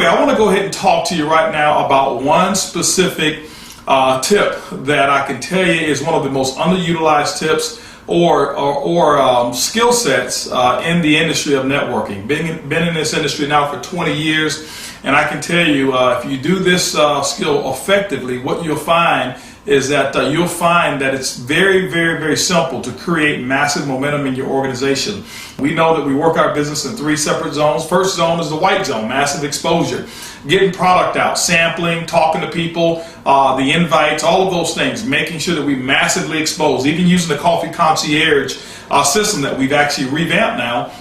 I want to go ahead and talk to you right now about one specific tip that I can tell you is one of the most underutilized tips or skill sets in the industry of networking. Been in this industry now for 20 years, and I can tell you if you do this skill effectively, what you'll find is that you'll find that it's very, very, very simple to create massive momentum in your organization. We know that we work our business in 3 separate zones. First zone is the white zone, massive exposure, getting product out, sampling, talking to people, the invites, all of those things, making sure that we massively expose. Even using the coffee concierge system that we've actually revamped now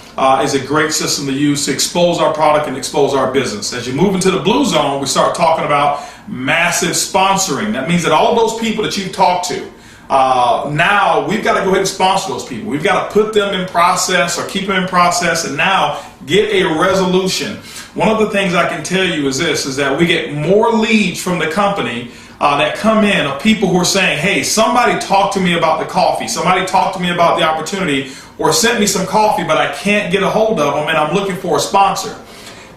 is a great system to use to expose our product and expose our business. As you move into the blue zone, we start talking about massive sponsoring. That means that all of those people that you've talked to, now we've got to go ahead and sponsor those people. We've got to put them in process or keep them in process and now get a resolution. One of the things I can tell you is this, is that we get more leads from the company that come in of people who are saying, hey, somebody talked to me about the coffee, somebody talked to me about the opportunity, or sent me some coffee, but I can't get a hold of them and I'm looking for a sponsor.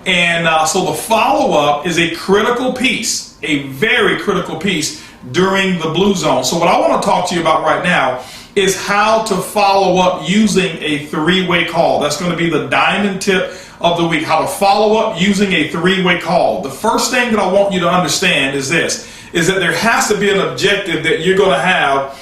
And so the follow-up is a critical piece, a very critical piece during the blue zone. So what I want to talk to you about right now is how to follow up using a 3-way call. That's going to be the diamond tip of the week, how to follow up using a 3-way call. The first thing that I want you to understand is this, is that there has to be an objective that you're going to have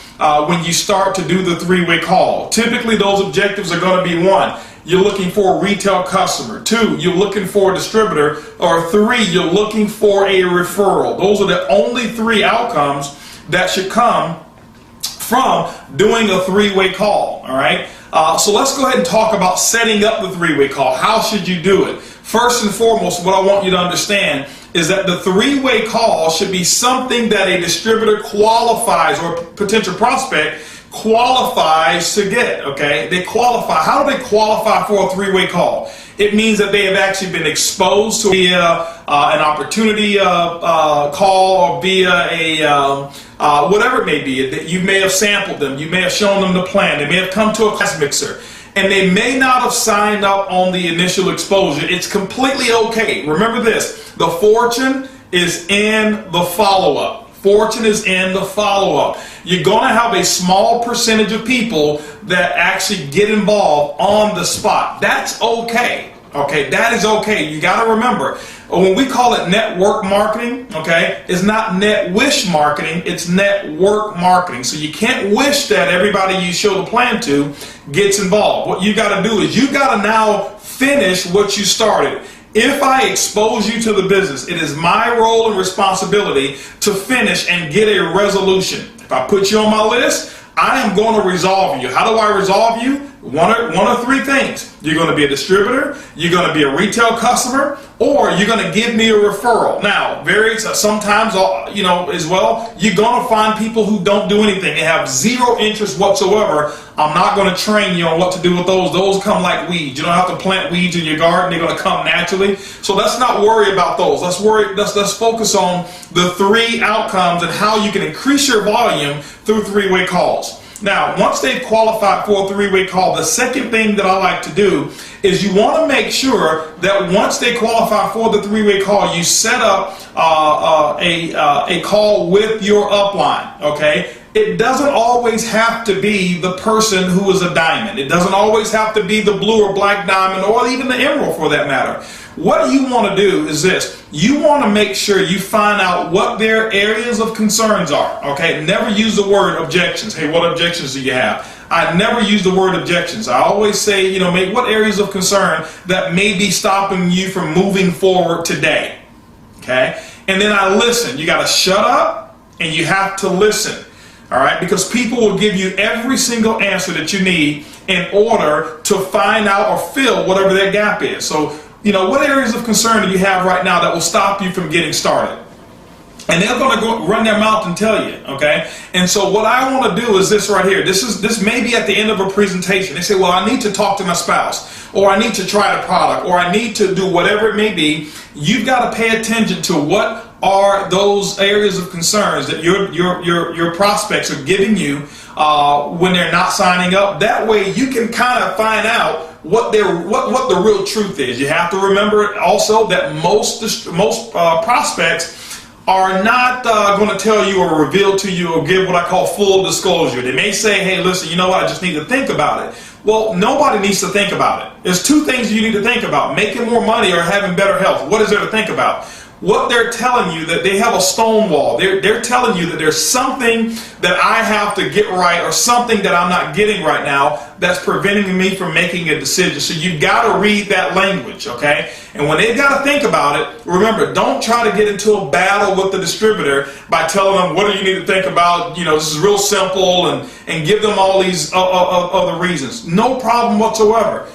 when you start to do the 3-way call. Typically those objectives are going to be 1, you're looking for a retail customer, 2, you're looking for a distributor, or 3, you're looking for a referral. Those are the only 3 outcomes that should come from doing a 3-way call. All right. So let's go ahead and talk about setting up the 3-way call. How should you do it? First and foremost, what I want you to understand is that the 3-way call should be something that a distributor qualifies, or a potential prospect qualifies to get. Okay, they qualify. How do they qualify for a 3-way call? It means that they have actually been exposed to via an opportunity call, or via a whatever it may be. That you may have sampled them, you may have shown them the plan, they may have come to a class mixer, and they may not have signed up on the initial exposure. It's completely okay. Remember this, the fortune is in the follow-up. Fortune is in the follow-up. You're going to have a small percentage of people that actually get involved on the spot. That's okay. Okay, that is okay. You got to remember, when we call it network marketing, okay, it's not net wish marketing, it's network marketing. So you can't wish that everybody you show the plan to gets involved. What you got to do is you got to now finish what you started. If I expose you to the business, it is my role and responsibility to finish and get a resolution. If I put you on my list, I am going to resolve you. How do I resolve you? One or 3 things. You're going to be a distributor, you're going to be a retail customer, or you're going to give me a referral. Now, sometimes, as well, you're going to find people who don't do anything. They have 0 interest whatsoever. I'm not going to train you on what to do with those. Those come like weeds. You don't have to plant weeds in your garden. They're going to come naturally. So let's not worry about those. Let's focus on the 3 outcomes and how you can increase your volume through 3-way calls. Now, once they've qualified for a 3-way call, the second thing that I like to do is you want to make sure that once they qualify for the 3-way call, you set up a call with your upline. Okay. It doesn't always have to be the person who is a diamond. It doesn't always have to be the blue or black diamond, or even the emerald for that matter. What you want to do is this. You want to make sure you find out what their areas of concerns are. Okay, never use the word objections. Hey, what objections do you have? I never use the word objections. I always say, what areas of concern that may be stopping you from moving forward today. Okay, and then I listen. You got to shut up and you have to listen. All right, because people will give you every single answer that you need in order to find out or fill whatever their gap is. So, what areas of concern do you have right now that will stop you from getting started? And they're going to go run their mouth and tell you, okay? And so what I want to do is this right here. This may be at the end of a presentation. They say, well, I need to talk to my spouse, or I need to try the product, or I need to do whatever it may be. You've got to pay attention to what are those areas of concerns that your prospects are giving you when they're not signing up. That way you can kind of find out what the real truth is. You have to remember also that most prospects are not going to tell you or reveal to you or give what I call full disclosure. They may say, hey, listen, you know what, I just need to think about it. Well, nobody needs to think about it. There's two things you need to think about: making more money or having better health. What is there to think about? What they're telling you, that they have a stone wall. They're telling you that there's something that I have to get right, or something that I'm not getting right now that's preventing me from making a decision. So you've got to read that language, okay? And when they've got to think about it, remember, don't try to get into a battle with the distributor by telling them, what do you need to think about? You know, this is real simple, and give them all these other reasons. No problem whatsoever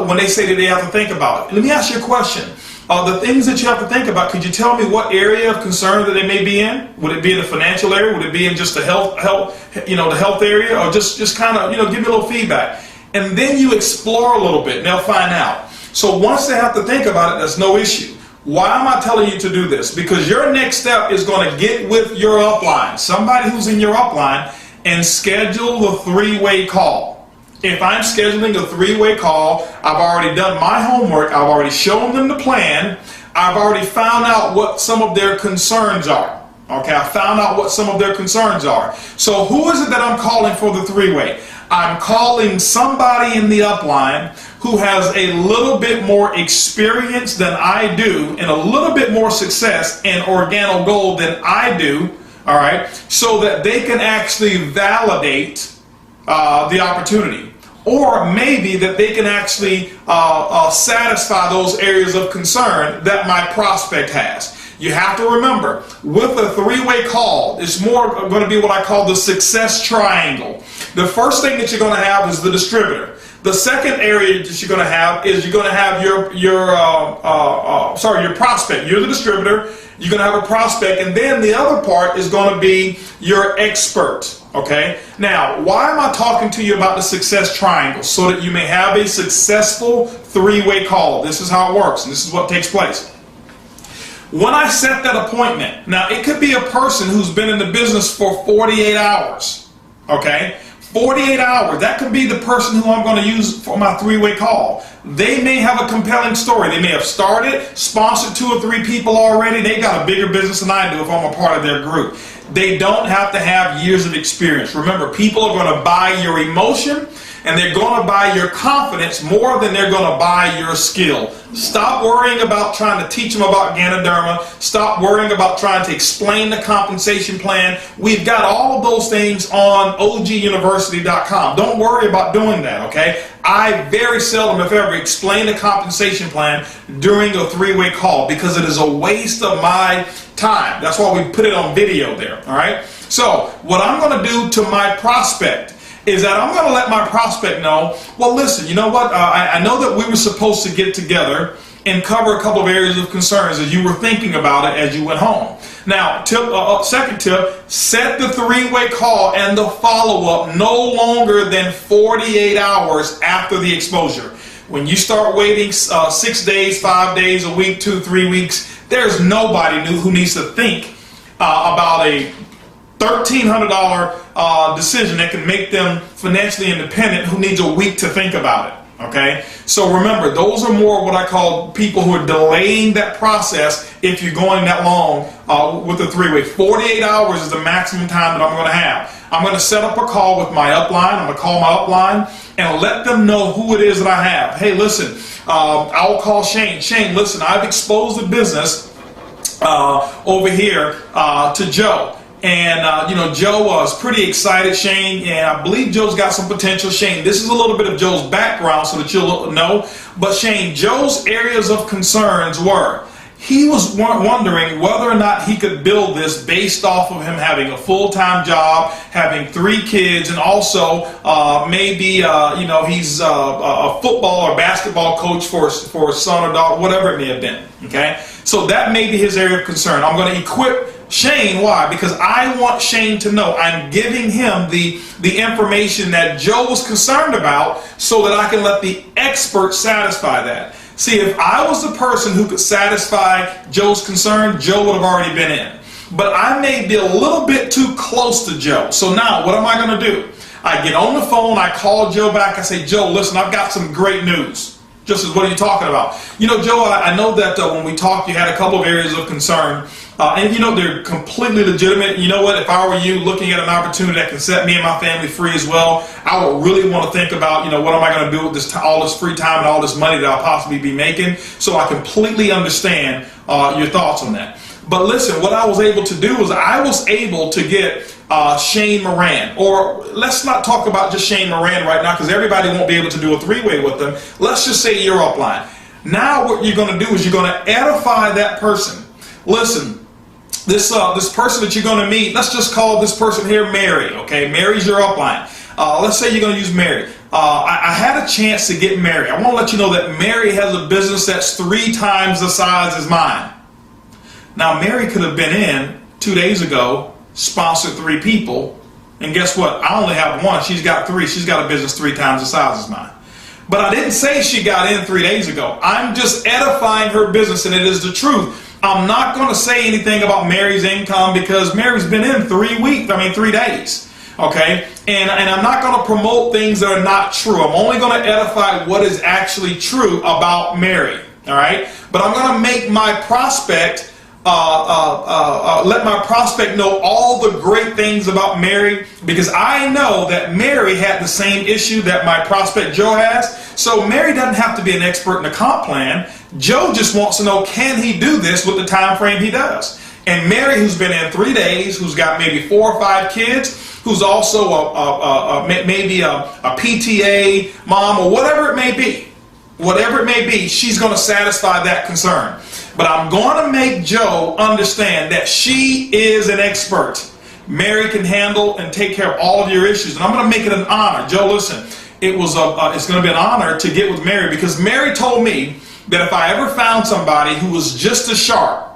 when they say that they have to think about it. Let me ask you a question. The things that you have to think about, could you tell me what area of concern that they may be in? Would it be in the financial area? Would it be in just the health area? Or just kind of, give me a little feedback. And then you explore a little bit and they'll find out. So once they have to think about it, that's no issue. Why am I telling you to do this? Because your next step is going to get with your upline, somebody who's in your upline, and schedule the three-way call. If I'm scheduling a three-way call, I've already done my homework. I've already shown them the plan. I've already found out what some of their concerns are. Okay, I found out what some of their concerns are. So who is it that I'm calling for the three-way? I'm calling somebody in the upline who has a little bit more experience than I do, and a little bit more success in Organo Gold than I do, all right, so that they can actually validate the opportunity. Or maybe that they can actually satisfy those areas of concern that my prospect has. You have to remember, with a three-way call, it's more going to be what I call the success triangle. The first thing that you're going to have is the distributor. The second area that you're going to have is you're going to have your prospect. You're the distributor. You're going to have a prospect, and then the other part is going to be your expert. Okay? Now, why am I talking to you about the success triangle? So that you may have a successful three-way call. This is how it works, and this is what takes place. When I set that appointment, now it could be a person who's been in the business for 48 hours. Okay? 48 hours. That could be the person who I'm going to use for my three-way call. They may have a compelling story. They may have started, sponsored 2 or 3 people already. They got a bigger business than I do if I'm a part of their group. They don't have to have years of experience. Remember, people are going to buy your emotion, and they're going to buy your confidence more than they're going to buy your skill. Stop worrying about trying to teach them about Ganoderma. Stop worrying about trying to explain the compensation plan. We've got all of those things on oguniversity.com. Don't worry about doing that, okay? I very seldom, if ever, explain the compensation plan during a three-way call because it is a waste of my time. That's why we put it on video there, all right? So what I'm going to do to my prospect is that I'm going to let my prospect know, well, listen, you know what? I know that we were supposed to get together and cover a couple of areas of concerns as you were thinking about it as you went home. Now, second tip, set the three-way call and the follow-up no longer than 48 hours after the exposure. When you start waiting 6 days, 5 days, a week, 2, 3 weeks, there's nobody who needs to think about a $1,300 decision that can make them financially independent who needs a week to think about it. Okay, so remember, those are more what I call people who are delaying that process if you're going that long with the three-way. 48 hours is the maximum time that I'm going to have. I'm going to set up a call with my upline. I'm going to call my upline and let them know who it is that I have. Hey, listen, I'll call Shane. Shane, listen, I've exposed the business over here to Joe. And, Joe was pretty excited, Shane, and I believe Joe's got some potential. Shane, this is a little bit of Joe's background so that you'll know. But Shane, Joe's areas of concerns were, he was wondering whether or not he could build this based off of him having a full-time job, having 3 kids, and also maybe, he's a football or basketball coach for his son or daughter, whatever it may have been, okay? So that may be his area of concern. I'm going to equip Shane. Why? Because I want Shane to know I'm giving him the information that Joe was concerned about so that I can let the expert satisfy that. See, if I was the person who could satisfy Joe's concern, Joe would have already been in. But I may be a little bit too close to Joe. So now what am I going to do? I get on the phone, I call Joe back, I say, Joe, listen, I've got some great news. Just as, what are you talking about? You know, Joe, I know that when we talked, you had a couple of areas of concern. And you know, they're completely legitimate. You know what? If I were you looking at an opportunity that can set me and my family free as well, I would really want to think about, you know, what am I going to do with this, all this free time and all this money that I'll possibly be making? So I completely understand your thoughts on that. But listen, what I was able to do was I was able to get Shane Moran, or let's not talk about just Shane Moran right now because everybody won't be able to do a three-way with them. Let's just say you're upline. Now what you're going to do is you're going to edify that person. Listen, this person that you're going to meet, let's just call this person here Mary, okay? Mary's your upline. Let's say you're going to use Mary. I had a chance to get Mary. I want to let you know that Mary has a business that's 3 times the size as mine. Now, Mary could have been in 2 days ago, sponsored 3 people, and guess what? I only have 1. She's got 3. She's got a business 3 times the size as mine. But I didn't say she got in 3 days ago. I'm just edifying her business, and it is the truth. I'm not going to say anything about Mary's income because Mary's been in 3 days. Okay? And I'm not going to promote things that are not true. I'm only going to edify what is actually true about Mary. All right? But I'm going to make my prospect let my prospect know all the great things about Mary, because I know that Mary had the same issue that my prospect Joe has. So Mary doesn't have to be an expert in the comp plan. Joe just wants to know, can he do this with the time frame he does? And Mary, who's been in 3 days, who's got maybe 4 or 5 kids, who's also maybe a PTA mom or whatever it may be, she's going to satisfy that concern. But I'm going to make Joe understand that she is an expert. Mary can handle and take care of all of your issues. And I'm going to make it an honor. Joe, listen, it's going to be an honor to get with Mary, because Mary told me that if I ever found somebody who was just as sharp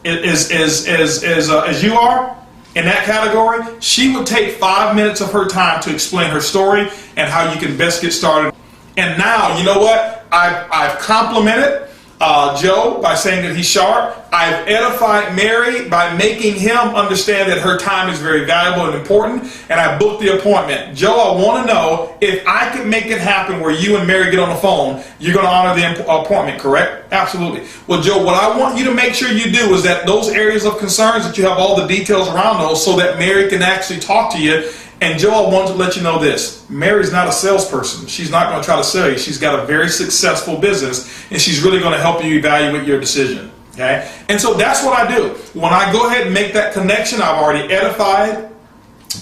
as you are in that category, she would take 5 minutes of her time to explain her story and how you can best get started. And now, you know what? I've complimented Joe by saying that he's sharp. I've edified Mary by making him understand that her time is very valuable and important, and I booked the appointment. Joe, I want to know if I can make it happen where you and Mary get on the phone, you're going to honor the appointment, correct? Absolutely. Well, Joe, what I want you to make sure you do is that those areas of concerns, that you have all the details around those so that Mary can actually talk to you. And Joe, I want to let you know this. Mary's not a salesperson. She's not going to try to sell you. She's got a very successful business, and she's really going to help you evaluate your decision. Okay? And so that's what I do. When I go ahead and make that connection, I've already edified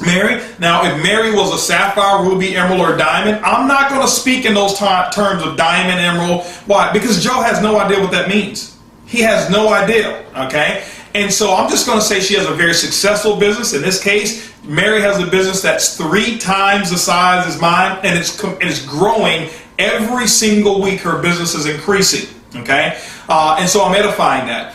Mary. Now, if Mary was a sapphire, ruby, emerald, or diamond, I'm not going to speak in those terms of diamond, emerald. Why? Because Joe has no idea what that means. He has no idea. Okay? And so I'm just going to say she has a very successful business. In this case, Mary has a business that's 3 times the size as mine, and it's growing every single week. Her business is increasing. Okay? And so I'm edifying that.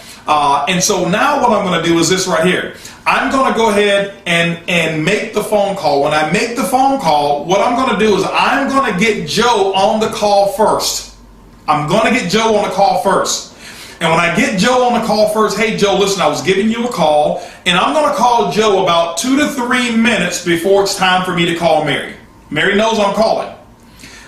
And so now what I'm going to do is this right here. I'm going to go ahead and make the phone call. When I make the phone call, what I'm going to do is I'm going to get Joe on the call first. I'm going to get Joe on the call first. And when I get Joe on the call first, hey, Joe, listen, I was giving you a call, and I'm going to call Joe about 2 to 3 minutes before it's time for me to call Mary. Mary knows I'm calling.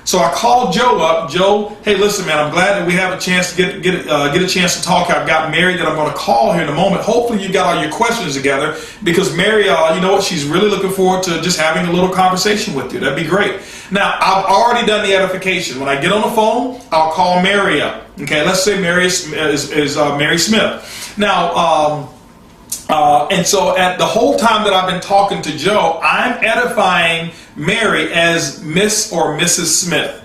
So I called Joe up. Joe, hey, listen, man, I'm glad that we have a chance to get a chance to talk. I've got Mary that I'm going to call here in a moment. Hopefully you got all your questions together, because Mary, you know what, she's really looking forward to just having a little conversation with you. That'd be great. Now, I've already done the edification. When I get on the phone, I'll call Mary up. Okay, let's say Mary is Mary Smith. Now, and so at the whole time that I've been talking to Joe, I'm edifying Mary as Miss or Mrs. Smith.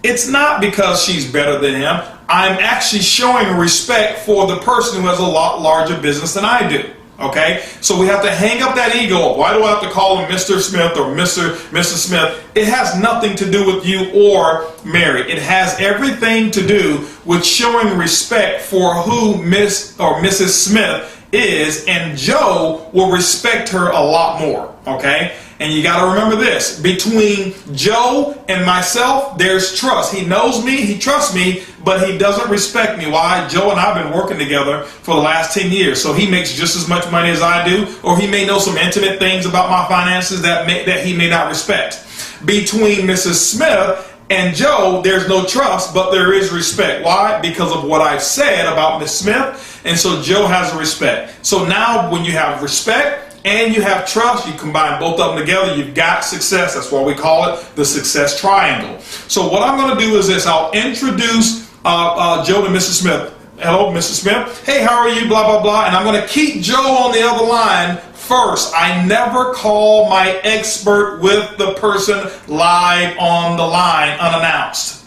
It's not because she's better than him. I'm actually showing respect for the person who has a lot larger business than I do. Okay? So we have to hang up that ego. Why do I have to call him Mr. Smith or Mrs. Smith? It has nothing to do with you or Mary. It has everything to do with showing respect for who Miss or Mrs. Smith is, and Joe will respect her a lot more. Okay? And you got to remember this, between Joe and myself, there's trust. He knows me, he trusts me, but he doesn't respect me. Why? Joe and I have been working together for the last 10 years. So he makes just as much money as I do, or he may know some intimate things about my finances that he may not respect. Between Mrs. Smith and Joe, there's no trust, but there is respect. Why? Because of what I've said about Miss Smith, and so Joe has a respect. So now when you have respect and you have trust, you combine both of them together, you've got success. That's why we call it the success triangle. So what I'm going to do is this. I'll introduce Joe to Mrs. Smith. Hello, Mrs. Smith. Hey, how are you? Blah, blah, blah. And I'm going to keep Joe on the other line first. I never call my expert with the person live on the line unannounced.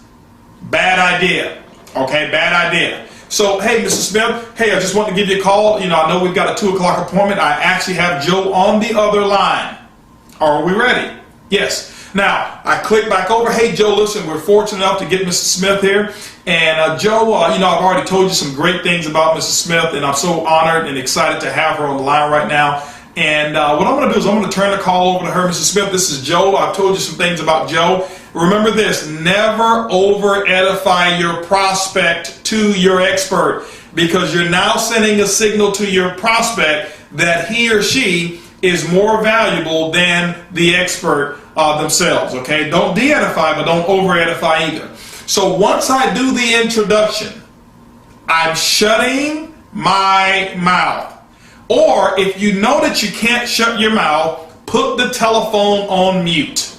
Bad idea. Okay, bad idea. So, hey, Mrs. Smith, hey, I just want to give you a call. You know, I know we've got a 2 o'clock appointment. I actually have Joe on the other line. Are we ready? Yes. Now, I click back over. Hey, Joe, listen, we're fortunate enough to get Mrs. Smith here. And Joe, you know, I've already told you some great things about Mrs. Smith, and I'm so honored and excited to have her on the line right now. And what I'm going to do is I'm going to turn the call over to her. Mrs. Smith, this is Joe. I've told you some things about Joe. Remember this, never over edify your prospect to your expert, because you're now sending a signal to your prospect that he or she is more valuable than the expert themselves. Okay, don't de-edify, but don't over edify either. So once I do the introduction, I'm shutting my mouth. Or if you know that you can't shut your mouth, put the telephone on mute.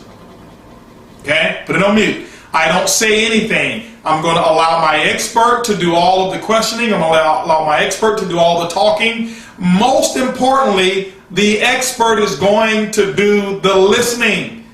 Okay, put it on mute. I don't say anything. I'm going to allow my expert to do all of the questioning. I'm going to allow my expert to do all the talking. Most importantly, the expert is going to do the listening.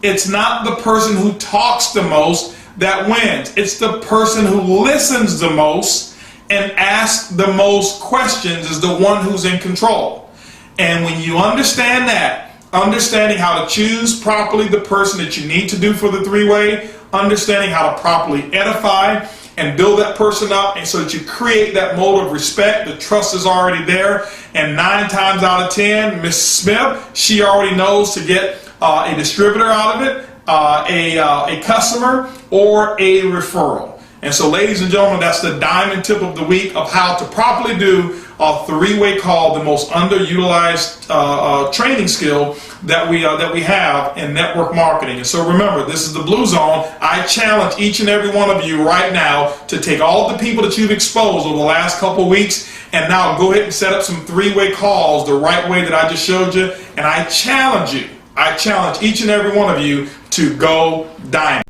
It's not the person who talks the most that wins. It's the person who listens the most and asks the most questions is the one who's in control. And when you understand that, understanding how to choose properly the person that you need to do for the three-way, understanding how to properly edify and build that person up, and so that you create that mode of respect, the trust is already there, and 9 times out of 10, Miss Smith, she already knows to get a distributor out of it, a customer, or a referral. And so, ladies and gentlemen, that's the diamond tip of the week of how to properly do a three-way call, the most underutilized training skill that we have in network marketing. And so remember, this is the Blue Zone. I challenge each and every one of you right now to take all of the people that you've exposed over the last couple of weeks and now go ahead and set up some three-way calls the right way that I just showed you. And I challenge you, I challenge each and every one of you to go diamond.